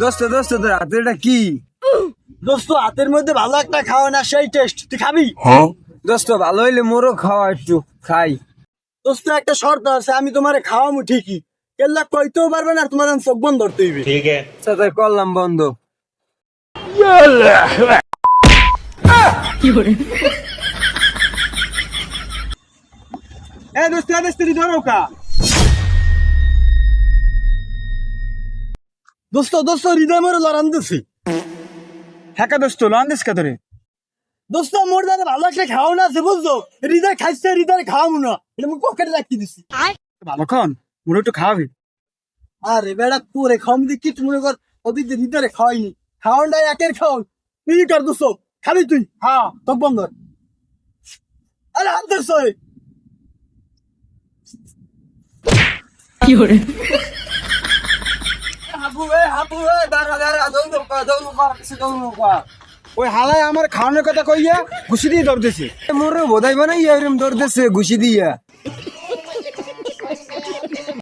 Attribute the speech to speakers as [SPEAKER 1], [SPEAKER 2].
[SPEAKER 1] দোস্ত দোস্ত তোর হাতে এটা কি?
[SPEAKER 2] দোস্ত হাতের মধ্যে ভালো একটা খাওয়া না, সেই টেস্ট, তুই খাবি?
[SPEAKER 1] দোস্ত ভালো হইলে মোরও খাওয়া, একটু খাই।
[SPEAKER 2] দোস্ত একটা শর্ত আছে, আমি তোমারে খাওয়ামু ঠিকই, কেল্লা কইতেও পারবে না, আর তোমার আমি চোখ বন্ধ ধরতে হইবে।
[SPEAKER 1] আচ্ছা তাই করলাম বন্ধ।
[SPEAKER 2] এ দোস্ত এ দোস্ত ধরো কা দোস্ত দোস্ত হৃদয় মোরে লড়ান দিছি।
[SPEAKER 3] হ্যাঁ দোস্ত লন দিস কে তোরে?
[SPEAKER 2] দোস্ত মোর দাদা ভালো একটা খাওয়া না আছে, বুঝছো? হৃদয় খাইছে, হৃদয় খাওয়ামু না, এটা মুখ পকেটে রাখি দিছি।
[SPEAKER 3] ভালোক্ষণ মোরে একটু খাওয়াবি।
[SPEAKER 2] আরে বেড়া তোরে খাওয়াম দি কি মনে কর, ওদিক দিয়ে হৃদয় খাওয়াইনি, খাওয়ানটা একের খাওয়ান। তুই কর দোস্ত, খাবি তুই? হ্যাঁ, চোখ বন্ধ কর। আরে হাত ধরছো
[SPEAKER 3] ওই হালাই আমার খাওয়ানোর কথা কইয়া ঘুষি দিয়ে দৌড় দিছে।
[SPEAKER 1] মোরও বোধাই বানাই এরম দৌড় দিছে ঘুষি দিয়া।